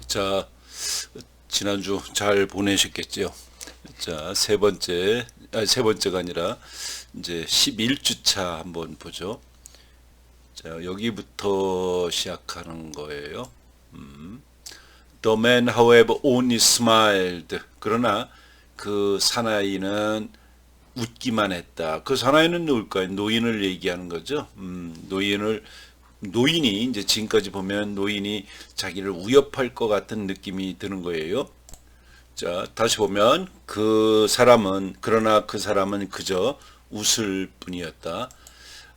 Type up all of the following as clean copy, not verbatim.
자, 지난주 잘 보내셨겠죠? 자, 세 번째가 아니라 이제 11주차 한번 보죠. 자, 여기부터 시작하는 거예요. The man, however, only smiled. 그러나 그 사나이는 웃기만 했다. 그 사나이는 누굴까요? 노인을 얘기하는 거죠. 노인이 이제 지금까지 보면 노인이 자기를 위협할 것 같은 느낌이 드는 거예요. 자, 다시 보면 그러나 그 사람은 그저 웃을 뿐이었다.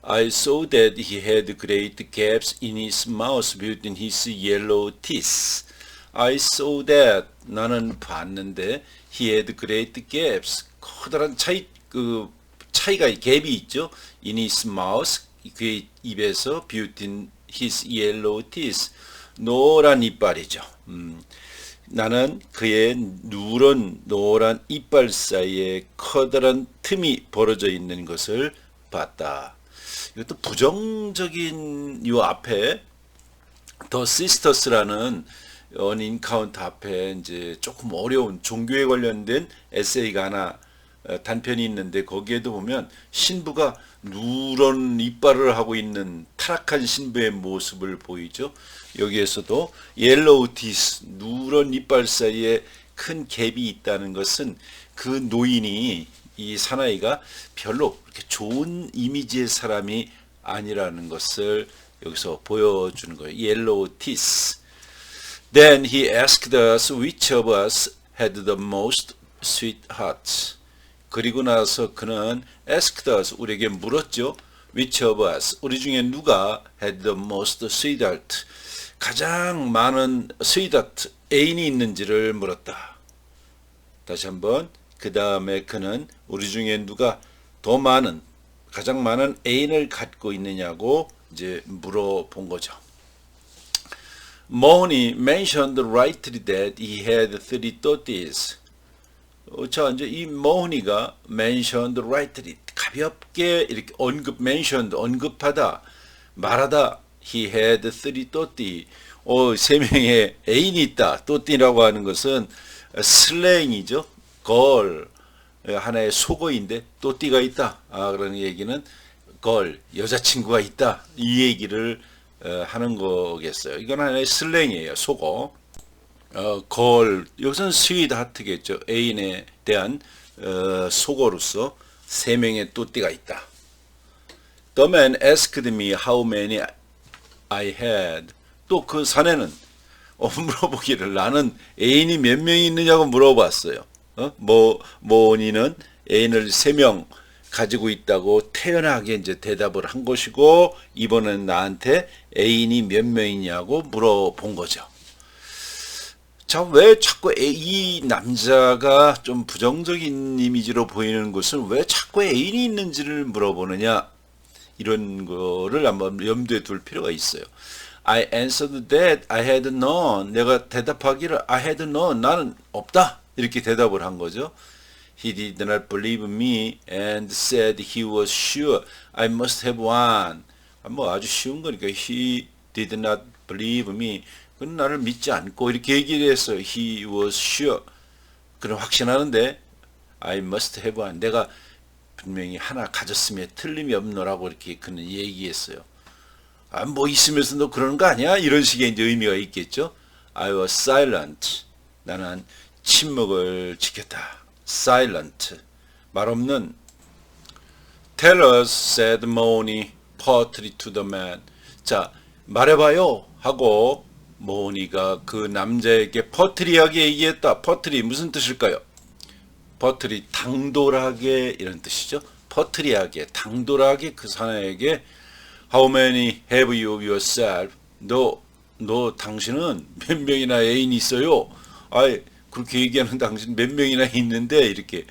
I saw that he had great gaps in his mouth between his yellow teeth. I saw that 나는 봤는데 he had great gaps 커다란 차이가 갭이 있죠. In his mouth 그의 입에서 between his yellow teeth 노란 이빨이죠. 나는 그의 누런 노란 이빨 사이에 커다란 틈이 벌어져 있는 것을 봤다. 이것도 부정적인 요 앞에 더 시스터스라는 언인카운트 앞에 이제 조금 어려운 종교에 관련된 에세이가 하나 단편이 있는데 거기에도 보면 신부가 누런 이빨을 하고 있는 타락한 신부의 모습을 보이죠. 여기에서도 옐로우 티스 누런 이빨 사이에 큰 갭이 있다는 것은 그 노인이 이 사나이가 별로 그렇게 좋은 이미지의 사람이 아니라는 것을 여기서 보여주는 거예요. 옐로우 티스. Then he asked us which of us had the most sweethearts. 그리고 나서 그는 asked us, 우리에게 물었죠. Which of us, 우리 중에 누가 had the most sweetheart, 가장 많은 sweetheart, 애인이 있는지를 물었다. 다시 한번, 그 다음에 그는 우리 중에 누가 가장 많은 애인을 갖고 있느냐고 이제 물어본 거죠. Mahoney mentioned rightly that he had 3 daughters. 자, 이제 이 머니가 mentioned rightly 가볍게 이렇게 언급하다 말하다 he had 3 daughters. 3명의 애인이 있다. 또띠라고 하는 것은 슬랭이죠. 걸 하나의 속어인데 또띠가 있다. 그런 얘기는 걸 여자친구가 있다. 이 얘기를 하는 거겠어요. 이건 하나의 슬랭이에요. 속어. 여기서는 스윗 하트겠죠. 애인에 대한 속어로서 3명의 또띠가 있다. The man asked me how many I had. 또 그 사내는 물어보기를 나는 애인이 몇 명이 있느냐고 물어봤어요. 모니는 애인을 3명 가지고 있다고 태연하게 이제 대답을 한 것이고 이번엔 나한테 애인이 몇 명이냐고 물어본 거죠. 자, 왜 자꾸 이 남자가 좀 부정적인 이미지로 보이는 것은 왜 자꾸 애인이 있는지를 물어보느냐, 이런 거를 한번 염두에 둘 필요가 있어요. I answered that I had none. 내가 대답하기를 I had none. 나는 없다. 이렇게 대답을 한 거죠. He did not believe me and said he was sure I must have one. 아주 쉬운 거니까 he did not believe me. 그는 나를 믿지 않고 이렇게 얘기를 했어요. He was sure. 그는 확신하는데 I must have one. 내가 분명히 하나 가졌음에 틀림이 없노라고 이렇게 그는 얘기했어요. 있으면서 너 그러는 거 아니야? 이런 식의 이제 의미가 있겠죠. I was silent. 나는 침묵을 지켰다. Silent. 말 없는. Tell us, said Mahoney, pertly to the man. 자, 말해봐요 하고 모니가 그 남자에게 퍼트리하게 얘기했다. 퍼트리 무슨 뜻일까요? 퍼트리 당돌하게 이런 뜻이죠. 퍼트리하게 당돌하게 그 사나이에게 How many have you yourself? 너 당신은 몇 명이나 애인이 있어요? 그렇게 얘기하는 당신 몇 명이나 있는데 이렇게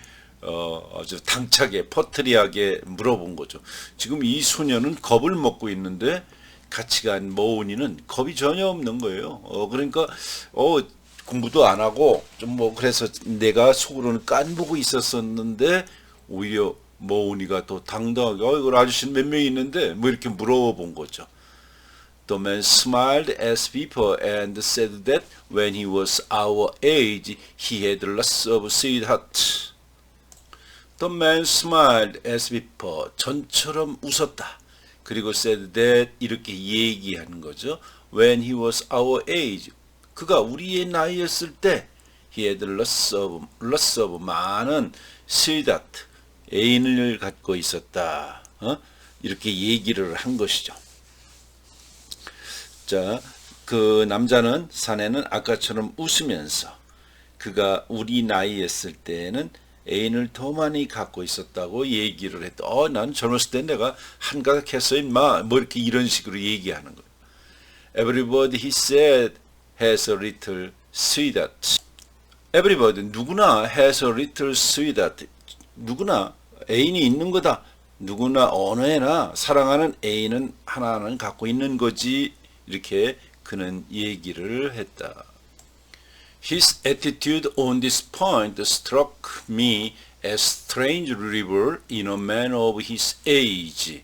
아주 당차게 퍼트리하게 물어본 거죠. 지금 이 소녀는 겁을 먹고 있는데 같이 간 모은이는 겁이 전혀 없는 거예요. 그러니까 공부도 안 하고 좀 그래서 내가 속으로는 깐보고 있었었는데 오히려 모은이가 더 당당하게 이거 아저씨는 몇 명이 있는데 이렇게 물어본 거죠. The man smiled as before and said that when he was our age, he had lots of sweethearts. The man smiled as before. 전처럼 웃었다. 그리고 said that 이렇게 얘기하는 거죠. When he was our age. 그가 우리의 나이였을 때 he had lots of 많은 sweetheart. 애인을 갖고 있었다. 이렇게 얘기를 한 것이죠. 자, 그 남자는 사내는 아까처럼 웃으면서 그가 우리 나이였을 때는 애인을 더 많이 갖고 있었다고 얘기를 했다. 난 젊었을 때 내가 한가닥했어 임마. 뭐 이렇게 이런 식으로 얘기하는 거예요. Everybody he said has a little sweetheart. Everybody 누구나 has a little sweetheart. 누구나 애인이 있는 거다. 누구나 어느 애나 사랑하는 애인은 하나는 갖고 있는 거지. 이렇게 그는 얘기를 했다. His attitude on this point struck me as strange rival in a man of his age.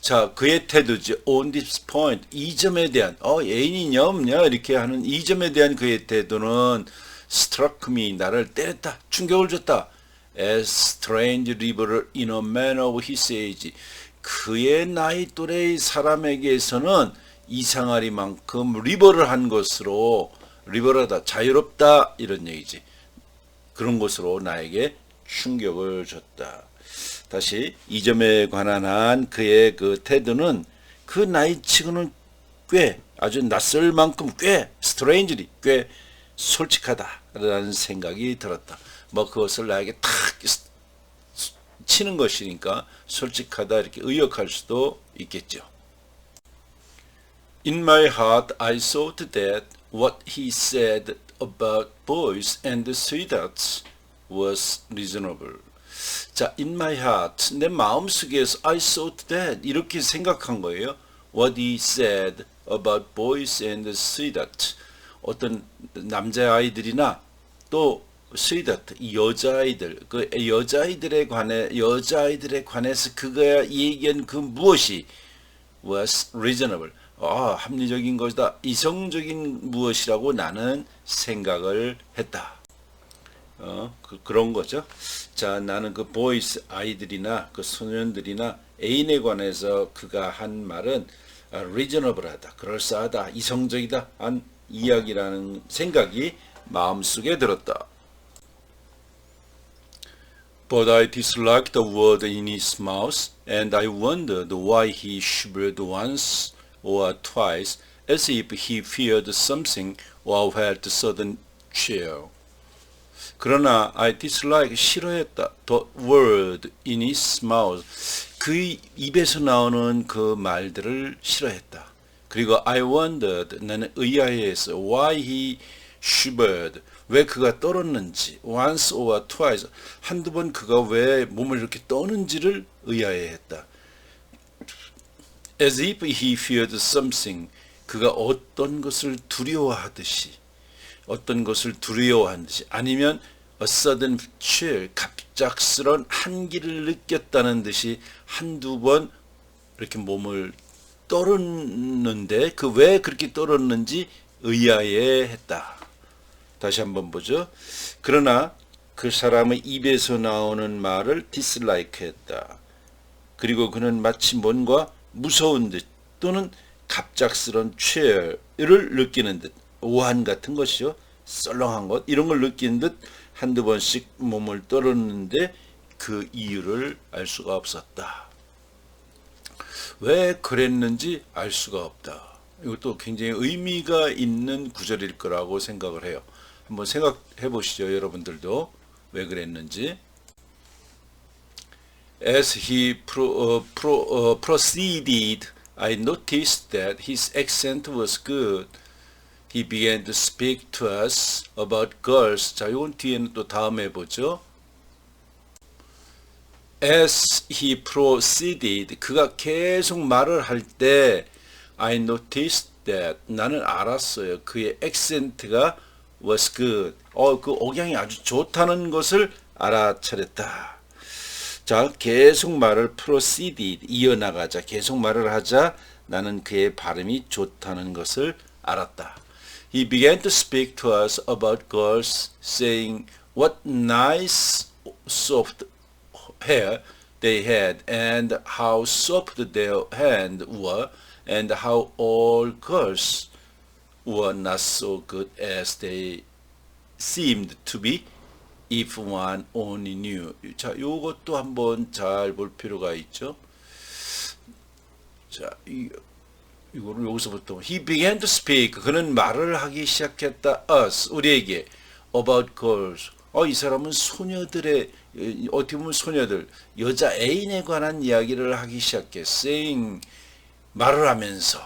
자, 그의 태도지. On this point, 이 점에 대한 애인이 있냐 없냐 이렇게 하는 이 점에 대한 그의 태도는 struck me, 나를 때렸다, 충격을 줬다. As strange rival in a man of his age. 그의 나이 또래의 사람에게서는 이상하리만큼 리버를 한 것으로 리버러다, 자유롭다 이런 얘기지. 그런 것으로 나에게 충격을 줬다. 다시 이 점에 관한 그의 그 태도는 그 나이치고는 꽤 아주 낯설 만큼 꽤 strangely 꽤 솔직하다라는 생각이 들었다. 뭐 그것을 나에게 탁 치는 것이니까 솔직하다 이렇게 의역할 수도 있겠죠. In my heart, I thought that what he said about boys and sweethearts was reasonable. 자, in my heart, 내 마음속에서 I thought that 이렇게 생각한 거예요. What he said about boys and sweethearts. 어떤 남자아이들이나 또 sweetheart, 여자아이들, 그 여자아이들에 관해서 그가 얘기한 그 무엇이 was reasonable. 합리적인 것이다. 이성적인 무엇이라고 나는 생각을 했다. 그런 거죠. 자, 나는 그 보이스 아이들이나 그 소년들이나 애인에 관해서 그가 한 말은 reasonable하다, 그럴싸하다, 이성적이다 한 이야기라는 생각이 마음속에 들었다. But I disliked the word in his mouth, and I wondered why he shivered once or twice, as if he feared something or felt sudden chill. 그러나 I dislike, 싫어했다. The word in his mouth, 그 입에서 나오는 그 말들을 싫어했다. 그리고 I wondered, 나는 의아해했어. Why he shivered, 왜 그가 떨었는지. Once or twice, 한두 번 그가 왜 몸을 이렇게 떠는지를 의아해했다. As if he feared something, 그가 어떤 것을 두려워하듯이, 아니면 a sudden chill, 갑작스런 한기를 느꼈다는 듯이 한두 번 이렇게 몸을 떨었는데 그 왜 그렇게 떨었는지 의아해했다. 다시 한번 보죠. 그러나 그 사람의 입에서 나오는 말을 dislike했다. 그리고 그는 마치 뭔가 무서운 듯 또는 갑작스런 최열을 느끼는 듯, 오한 같은 것이요, 썰렁한 것 이런 걸 느끼는 듯 한두 번씩 몸을 떨었는데 그 이유를 알 수가 없었다. 왜 그랬는지 알 수가 없다. 이것도 굉장히 의미가 있는 구절일 거라고 생각을 해요. 한번 생각해 보시죠. 여러분들도 왜 그랬는지. As he proceeded, I noticed that his accent was good. He began to speak to us about girls. 자, 이건 뒤에는 또 다음에 보죠. As he proceeded, 그가 계속 말을 할 때 I noticed that, 나는 알았어요. 그의 액센트가 was good. 그 억양이 아주 좋다는 것을 알아차렸다. 자, 계속 말을 proceeded, 이어나가자. 계속 말을 하자. 나는 그의 발음이 좋다는 것을 알았다. He began to speak to us about girls, saying what nice soft hair they had and how soft their hands were and how all girls were not so good as they seemed to be if one only knew. 자, 요것도 한번 잘 볼 필요가 있죠. 자, 이거를 여기서부터 he began to speak. 그는 말을 하기 시작했다. us 우리에게 about girls. 이 사람은 소녀들의 어떻게 보면 소녀들 여자 애인에 관한 이야기를 하기 시작해. saying 말을 하면서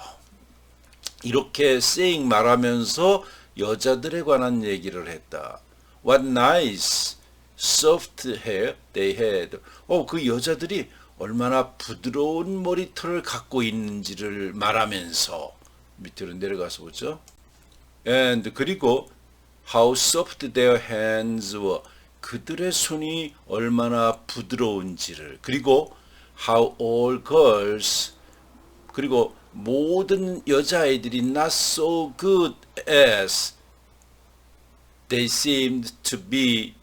이렇게 saying 말하면서 여자들에 관한 얘기를 했다. What nice soft hair they had. 그 여자들이 얼마나 부드러운 머리털을 갖고 있는지를 말하면서 밑으로 내려가서 보죠. And 그리고 how soft their hands were. 그들의 손이 얼마나 부드러운지를. 그리고 how all girls. 그리고 모든 여자아이들이 not so good as they seemed to be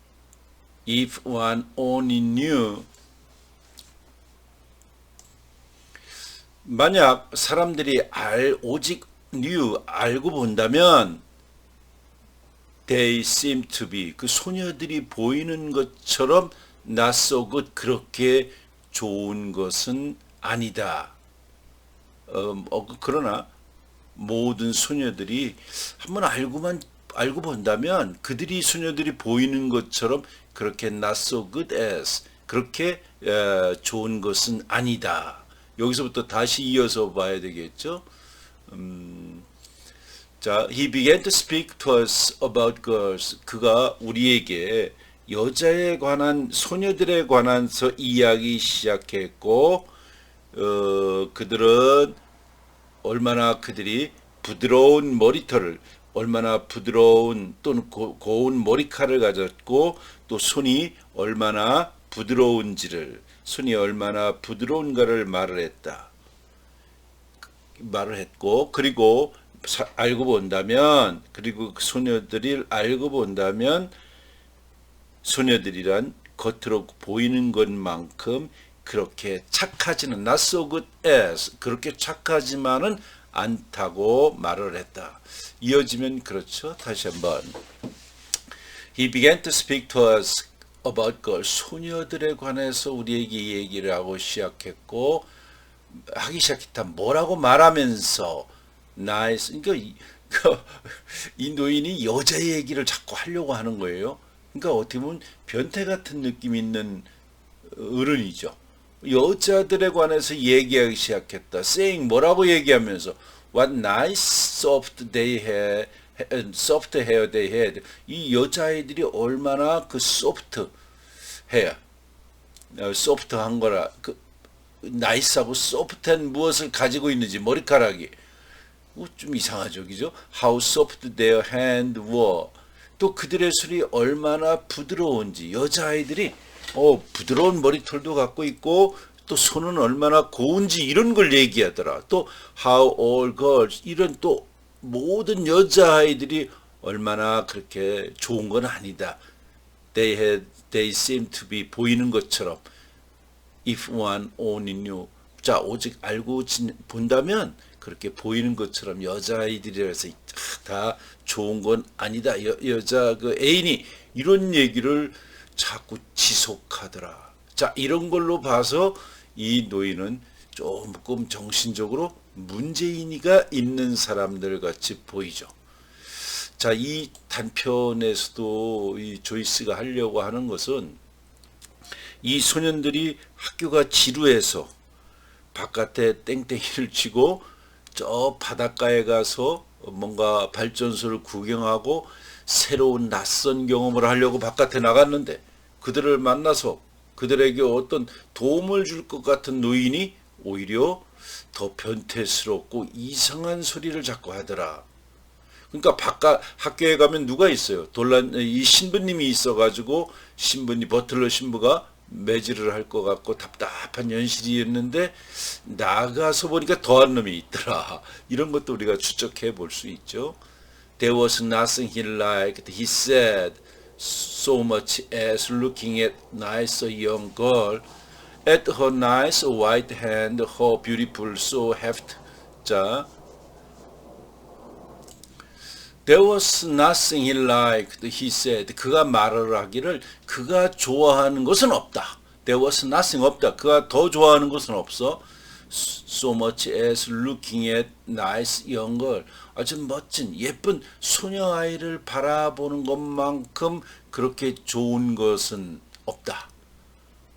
if one only knew. 만약 사람들이 오직 knew 알고 본다면 they seem to be 그 소녀들이 보이는 것처럼 not so good 그렇게 좋은 것은 아니다. 그러나 모든 소녀들이 한번 알고 본다면 그들이 소녀들이 보이는 것처럼 그렇게 not so good as 그렇게 좋은 것은 아니다. 여기서부터 다시 이어서 봐야 되겠죠. 자, he began to speak to us about girls. 그가 우리에게 여자에 관한 소녀들에 관한서 이야기 시작했고 그들은 얼마나 그들이 부드러운 머리털을 얼마나 부드러운 또는 고운 머리카락을 가졌고 또 손이 얼마나 손이 얼마나 부드러운가를 말을 했고 그리고 알고 본다면 그리고 그 소녀들을 알고 본다면 소녀들이란 겉으로 보이는 것만큼 그렇게 착하지는 not so good as 그렇게 착하지만은 않다고 말을 했다. 이어지면 그렇죠. 다시 한번 He began to speak to us about girls. 소녀들에 관해서 우리에게 얘기를 하기 시작했다. 뭐라고 말하면서 nice. 그러니까 이 노인이 여자 얘기를 자꾸 하려고 하는 거예요. 그러니까 어떻게 보면 변태 같은 느낌 있는 어른이죠. 여자들에 관해서 얘기하기 시작했다. saying 뭐라고 얘기하면서 what nice soft hair they had. 이 여자아이들이 얼마나 그 soft hair, soft한 거라 그 나이스하고 soft한 무엇을 가지고 있는지 머리카락이 좀 이상하죠, 그죠? How soft their hand were. 또 그들의 손이 얼마나 부드러운지 여자아이들이 부드러운 머리털도 갖고 있고 또 손은 얼마나 고운지 이런 걸 얘기하더라. 또 how all girls 이런 또 모든 여자아이들이 얼마나 그렇게 좋은 건 아니다. They seem to be 보이는 것처럼 if one only knew. 자, 오직 알고 본다면 그렇게 보이는 것처럼 여자아이들이라서 다 좋은 건 아니다. 여자 그 애인이 이런 얘기를 자꾸 지속하더라. 자, 이런 걸로 봐서 이 노인은 조금 정신적으로 문제인이가 있는 사람들 같이 보이죠. 자, 이 단편에서도 이 조이스가 하려고 하는 것은 이 소년들이 학교가 지루해서 바깥에 땡땡이를 치고 저 바닷가에 가서 뭔가 발전소를 구경하고 새로운 낯선 경험을 하려고 바깥에 나갔는데 그들을 만나서 그들에게 어떤 도움을 줄 것 같은 노인이 오히려 더 변태스럽고 이상한 소리를 자꾸 하더라. 그러니까 바깥 학교에 가면 누가 있어요? 이 신부님이 있어가지고 버틀러 신부가 매질을 할 것 같고 답답한 현실이었는데 나가서 보니까 더한 놈이 있더라. 이런 것도 우리가 추적해 볼 수 있죠. There was nothing he liked, he said, so much as looking at nice young girl, at her nice white hand, her beautiful so heft. 자, There was nothing he liked, he said. 그가 말을 하기를 그가 좋아하는 것은 없다. There was nothing 없다. 그가 더 좋아하는 것은 없어. So much as looking at nice young girl. 아주 멋진 예쁜 소녀 아이를 바라보는 것만큼 그렇게 좋은 것은 없다.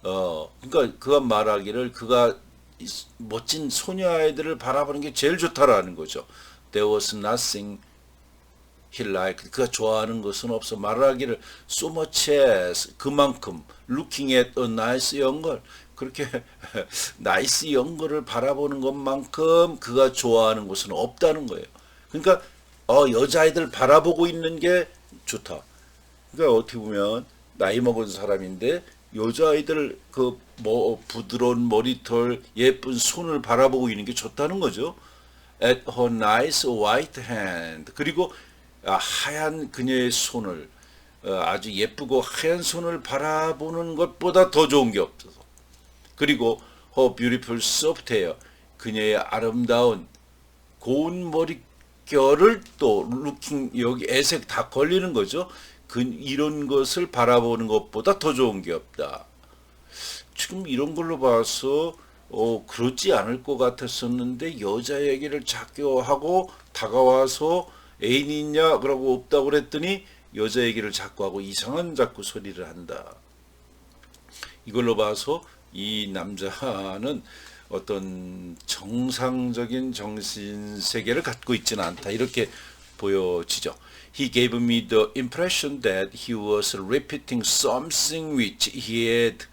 그러니까 그가 말하기를 그가 멋진 소녀 아이들을 바라보는 게 제일 좋다라는 거죠. There was nothing he liked. 그가 좋아하는 것은 없어. 말하기를 so much as 그만큼 looking at a nice young girl. 그렇게 나이스 young girl을 바라보는 것만큼 그가 좋아하는 것은 없다는 거예요. 그러니까 여자아이들 바라보고 있는 게 좋다. 그러니까 어떻게 보면 나이 먹은 사람인데 여자아이들 그 뭐 부드러운 머리털 예쁜 손을 바라보고 있는 게 좋다는 거죠. At her nice white hand. 그리고 하얀 그녀의 손을 아주 예쁘고 하얀 손을 바라보는 것보다 더 좋은 게 없어서. 그리고 her beautiful soft hair. 그녀의 아름다운 고운 머릿결을 또 looking 여기 애색 다 걸리는 거죠. 이런 것을 바라보는 것보다 더 좋은 게 없다. 지금 이런 걸로 봐서 그렇지 않을 것 같았었는데 여자 얘기를 자꾸 하고 다가와서 애인 있냐? 그러고 없다고 그랬더니 여자 얘기를 자꾸 하고 이상한 자꾸 소리를 한다. 이걸로 봐서 이 남자는 어떤 정상적인 정신세계를 갖고 있지는 않다. 이렇게 보여지죠. He gave me the impression that he was repeating something which he had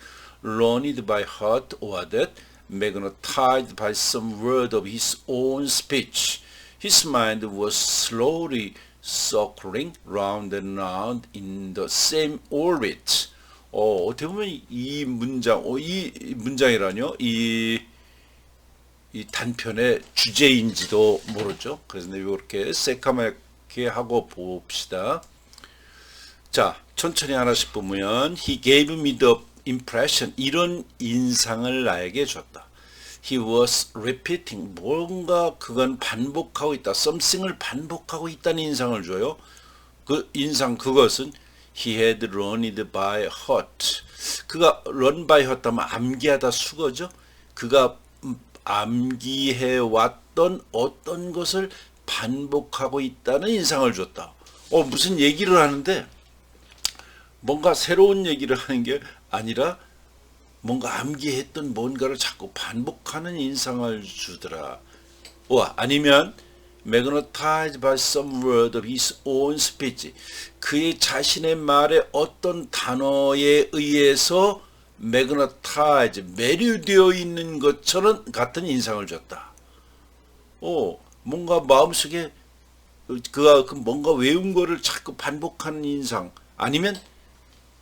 learned by heart or that magnetized by some word of his own speech. His mind was slowly circling round and round in the same orbit. 어떻게 보면 이 문장이라뇨? 이 단편의 주제인지도 모르죠. 그래서 이렇게 새까맣게 하고 봅시다. 자, 천천히 하나씩 보면 He gave me the impression. 이런 인상을 나에게 줬다. He was repeating. 뭔가 그건 반복하고 있다. something을 반복하고 있다는 인상을 줘요. 그 인상 그것은 He had learned by heart. 그가 learn by heart 하면 암기하다 수거죠. 그가 암기해 왔던 어떤 것을 반복하고 있다는 인상을 줬다. 무슨 얘기를 하는데 뭔가 새로운 얘기를 하는 게 아니라 뭔가 암기했던 뭔가를 자꾸 반복하는 인상을 주더라. 아니면 magnetized by some word of his own speech. 그의 자신의 말에 어떤 단어에 의해서 magnetized, 매료되어 있는 것처럼 같은 인상을 줬다. 뭔가 마음속에 그가 뭔가 외운 거를 자꾸 반복하는 인상. 아니면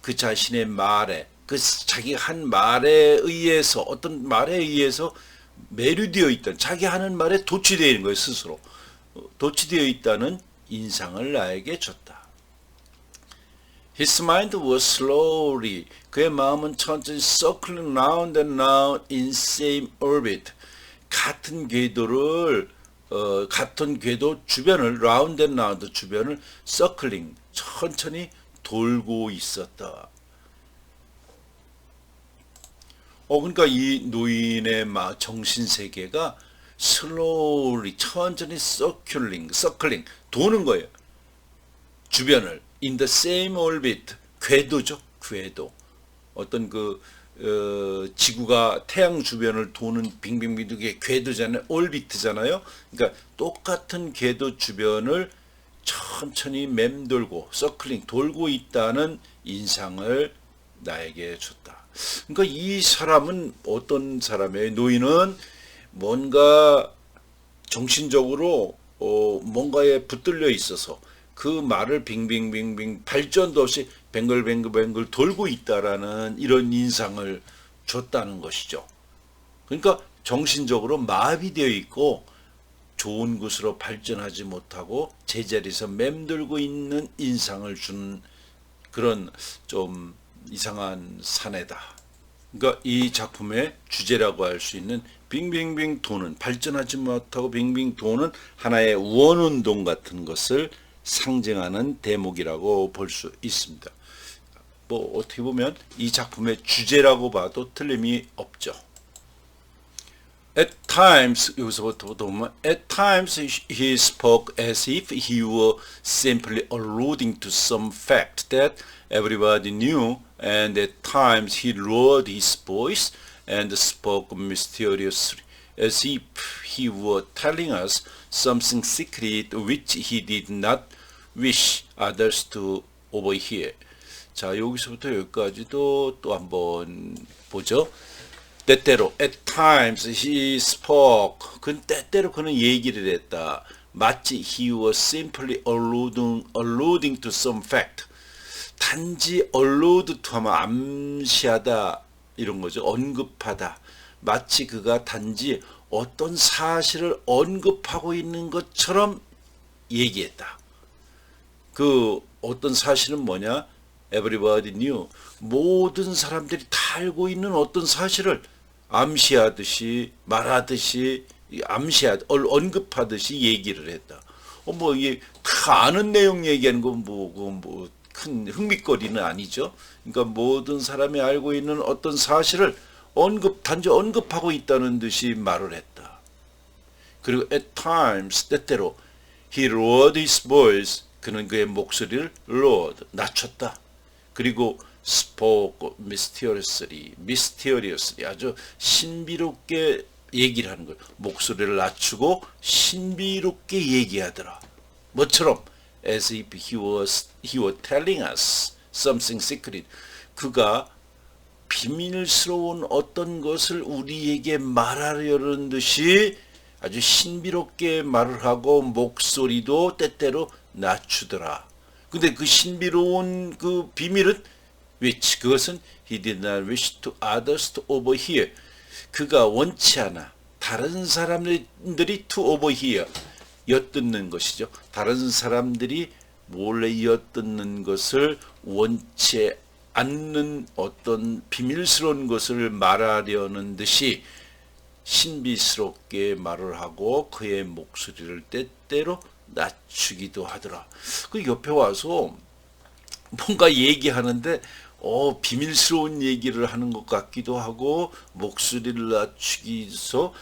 그 자신의 말에 자기 한 말에 의해서 어떤 말에 의해서 매료되어 있다는 자기 하는 말에 도취되어 있는 거예요. 스스로 도취되어 있다는 인상을 나에게 줬다. His mind was slowly 그의 마음은 천천히 circling round and round in same orbit 같은 궤도를 같은 궤도 주변을 round and round 주변을 circling 천천히 돌고 있었다. 그러니까 이 노인의 정신세계가 slowly 천천히 circling 도는 거예요. 주변을 in the same orbit 궤도죠. 궤도. 어떤 지구가 태양 주변을 도는 빙빙빙 게 궤도잖아요. 오rbit잖아요. 그러니까 똑같은 궤도 주변을 천천히 맴돌고 circling 돌고 있다는 인상을 나에게 줬다. 그러니까 이 사람은 어떤 사람이에요? 노인은 뭔가 정신적으로 뭔가에 붙들려 있어서 그 말을 빙빙빙빙 발전도 없이 뱅글뱅글 돌고 있다라는 이런 인상을 줬다는 것이죠. 그러니까 정신적으로 마비되어 있고 좋은 곳으로 발전하지 못하고 제자리에서 맴돌고 있는 인상을 주는 그런 좀 이상한 사내다. 그러니까 이 작품의 주제라고 할 수 있는 빙빙빙 도는, 발전하지 못하고 빙빙 도는 하나의 원운동 같은 것을 상징하는 대목이라고 볼 수 있습니다. 뭐 어떻게 보면 이 작품의 주제라고 봐도 틀림이 없죠. At times, 여기서부터 보면 at times he spoke as if he were simply alluding to some fact that everybody knew, and at times he lowered his voice and spoke mysteriously, as if he were telling us something secret which he did not wish others to overhear. 자, 여기서부터 여기까지도 또 한번 보죠. 때때로 at times he spoke. 그 때때로 그는 얘기를 했다. 마치 he was simply alluding to some fact. 단지 allude to 하면 암시하다 이런 거죠. 언급하다. 마치 그가 단지 어떤 사실을 언급하고 있는 것처럼 얘기했다. 그 어떤 사실은 뭐냐? Everybody knew. 모든 사람들이 다 알고 있는 어떤 사실을 암시하듯이 말하듯이 언급하듯이 얘기를 했다. 뭐 이게 다 아는 내용 얘기하는 건 뭐 큰 흥미거리는 아니죠. 그러니까 모든 사람이 알고 있는 어떤 사실을 단지 언급하고 있다는 듯이 말을 했다. 그리고 at times 때때로 he lowered his voice. 그는 그의 목소리를 lowered 낮췄다. 그리고 spoke mysteriously 아주 신비롭게 얘기를 하는 거예요. 목소리를 낮추고 신비롭게 얘기하더라. 뭐처럼 as if he was telling us something secret. 그가 비밀스러운 어떤 것을 우리에게 말하려는 듯이 아주 신비롭게 말을 하고 목소리도 때때로 낮추더라. 근데 그 신비로운 그 비밀은 which 그것은 he did not wish to others to overhear. 그가 원치 않아 다른 사람들이 to overhear 엿듣는 것이죠. 다른 사람들이 몰래 엿듣는 것을 원치 않는 어떤 비밀스러운 것을 말하려는 듯이 신비스럽게 말을 하고 그의 목소리를 때때로 낮추기도 하더라. 그 옆에 와서 뭔가 얘기하는데 비밀스러운 얘기를 하는 것 같기도 하고 목소리를 낮추기서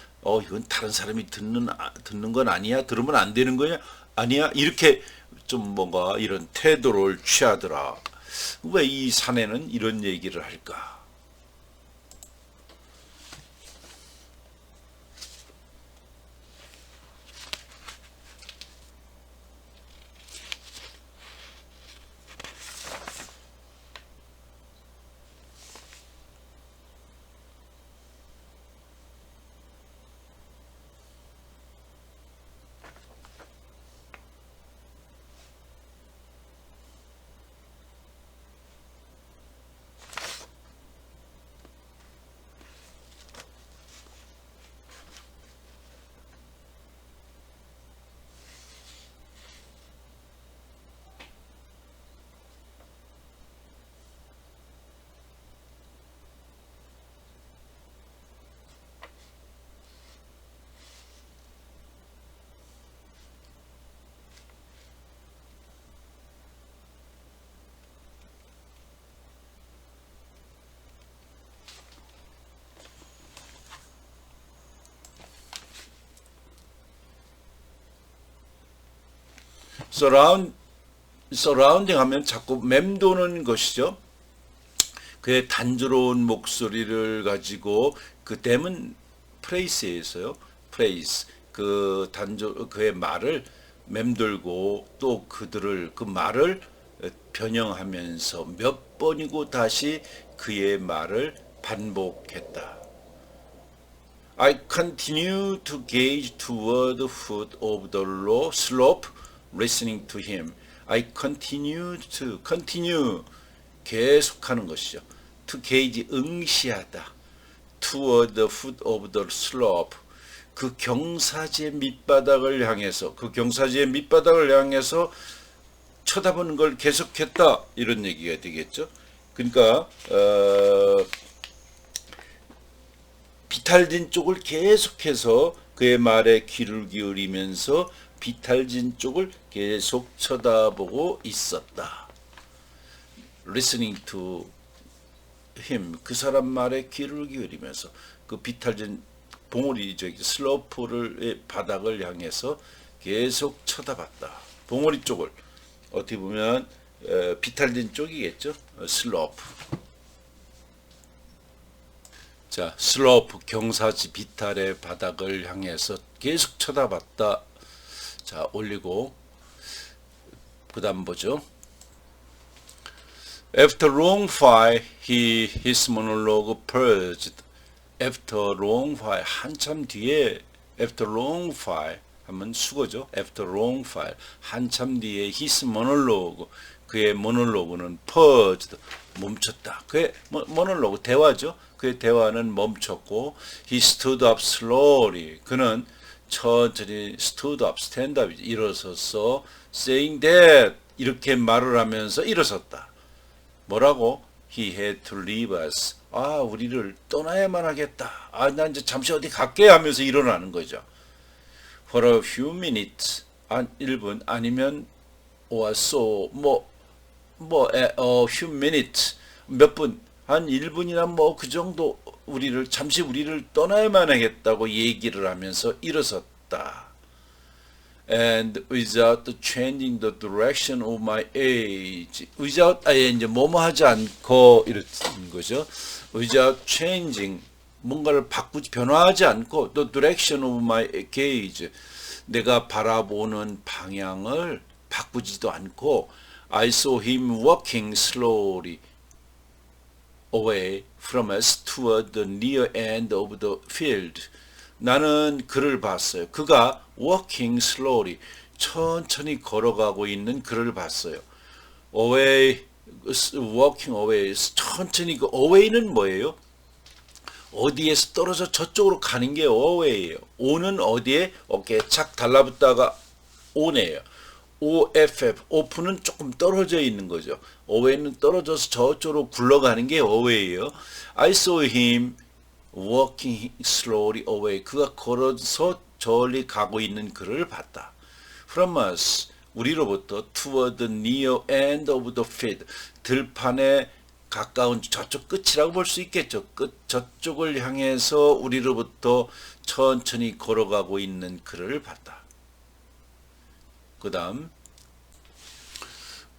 이건 다른 사람이 듣는 건 아니야? 들으면 안 되는 거냐? 아니야? 이렇게 좀 뭔가 이런 태도를 취하더라. 왜 이 사내는 이런 얘기를 할까? surrounding 하면 자꾸 맴도는 것이죠. 그의 단조로운 목소리를 가지고 그 댐은 프레이스에서요. 프레이스 그의 말을 맴돌고 또 그 말을 변형하면서 몇 번이고 다시 그의 말을 반복했다. I continue to gaze toward the foot of the slope, listening to him. I continue. 계속하는 것이죠. to gaze 응시하다. toward the foot of the slope. 그 경사지의 밑바닥을 향해서 쳐다보는 걸 계속했다. 이런 얘기가 되겠죠. 그러니까 비탈진 쪽을 계속해서 그의 말에 귀를 기울이면서 비탈진 쪽을 계속 쳐다보고 있었다. Listening to him. 그 사람 말에 귀를 기울이면서 그 비탈진 봉우리 슬로프를 바닥을 향해서 계속 쳐다봤다. 봉우리 쪽을 어떻게 보면 비탈진 쪽이겠죠. 슬로프. 자, 슬로프 경사지 비탈의 바닥을 향해서 계속 쳐다봤다. 자, 올리고 그다음 보죠. After long while, his monologue purged. After long while, 한참 뒤에 after long while 하면 수거죠. After long while, 한참 뒤에 his monologue, 그의 모놀로그는 purged, 멈췄다. 그의 모놀로그 대화죠. 그의 대화는 멈췄고 he stood up slowly. 그는 천천히 stood up, stand up, 일어서서 saying that 이렇게 말을 하면서 일어섰다. 뭐라고? He had to leave us. 우리를 떠나야만 하겠다. 나 이제 잠시 어디 갈게 하면서 일어나는 거죠. For a few minutes, 한 1분 아니면 or so, a few minutes, 몇 분, 한 1분이나 그 정도 잠시 우리를 떠나야만 하겠다고 얘기를 하면서 일어섰다. And without changing the direction of my age, without 이제 뭐뭐 하지 않고 이런 거죠. Without changing, 뭔가를 변화하지 않고 the direction of my gaze, 내가 바라보는 방향을 바꾸지도 않고 I saw him walking slowly away from us toward the near end of the field. 나는 그를 봤어요. 그가 walking slowly, 천천히 걸어가고 있는 그를 봤어요. away, walking away, 천천히. 그 away는 뭐예요? 어디에서 떨어져 저쪽으로 가는 게 away예요. o는 어디에 어깨에 착 달라붙다가 on이에요. OFF, off는 조금 떨어져 있는 거죠. away는 떨어져서 저쪽으로 굴러가는 게 away예요. I saw him walking slowly away. 그가 걸어서 저리 가고 있는 그를 봤다. From us, 우리로부터 toward the near end of the field. 들판에 가까운 저쪽 끝이라고 볼 수 있겠죠. 저쪽을 향해서 우리로부터 천천히 걸어가고 있는 그를 봤다. 그 다음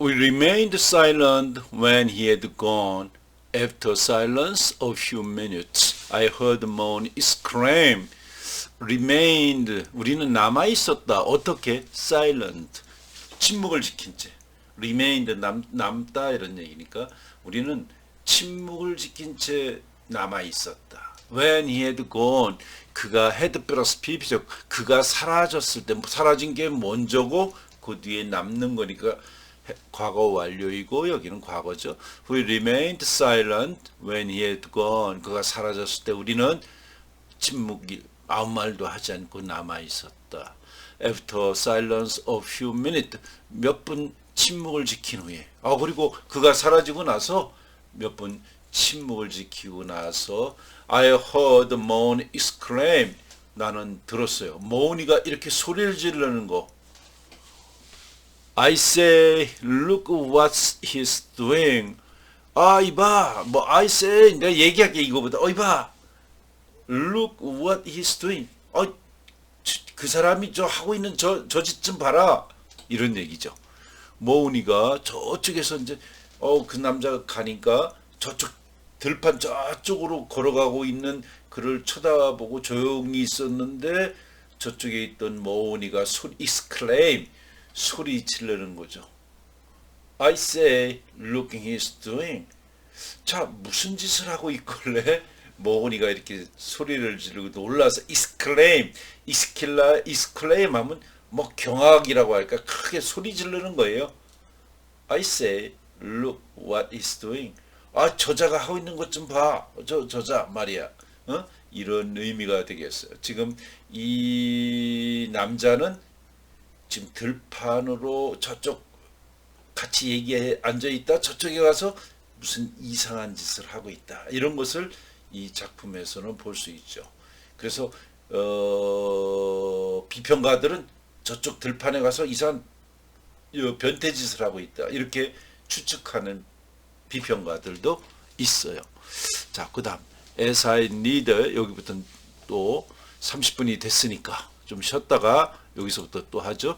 We remained silent when he had gone. After silence of few minutes, I heard Moan exclaim. Remained, 우리는 남아 있었다. 어떻게? Silent, 침묵을 지킨 채. Remained, 남다 이런 얘기니까 우리는 침묵을 지킨 채 남아 있었다. When he had gone, 그가 had 플러스 PP죠. 그가 사라졌을 때, 사라진 게 먼저고 그 뒤에 남는 거니까 과거 완료이고 여기는 과거죠. We remained silent when he had gone. 그가 사라졌을 때 우리는 침묵이 아무 말도 하지 않고 남아 있었다. After silence of few minutes, 몇 분 침묵을 지킨 후에, 그리고 그가 사라지고 나서 몇 분 침묵을 지키고 나서 I heard Moan exclaim. 나는 들었어요. 모은이가 이렇게 소리를 지르는 거. I say, look what he's doing. 이봐. I say, 내가 얘기할게 이거보다. 이봐. Look what he's doing. 그 사람이 하고 있는 저 짓 좀 봐라. 이런 얘기죠. 모은이가 저쪽에서 이제 그 남자가 가니까 저쪽 들판 저쪽으로 걸어가고 있는 그를 쳐다보고 조용히 있었는데 저쪽에 있던 모은이가 exclaim, 소리 지르는 거죠. I say, look he's doing. 자, 무슨 짓을 하고 있길래 모은이가 이렇게 소리를 지르고 놀라서 exclaim 하면 경악이라고 할까 크게 소리 지르는 거예요. I say, Look what he's doing. 아, 저자가 하고 있는 것 좀 봐. 저자 말이야. 이런 의미가 되겠어요. 지금 이 남자는 지금 들판으로 저쪽 같이 얘기에 앉아 있다. 저쪽에 가서 무슨 이상한 짓을 하고 있다. 이런 것을 이 작품에서는 볼 수 있죠. 그래서 비평가들은 저쪽 들판에 가서 이상한 변태짓을 하고 있다. 이렇게 추측하는 비평가들도 있어요. 자, 그 다음 as I need 여기부터 또 30분이 됐으니까 좀 쉬었다가 여기서부터 또 하죠.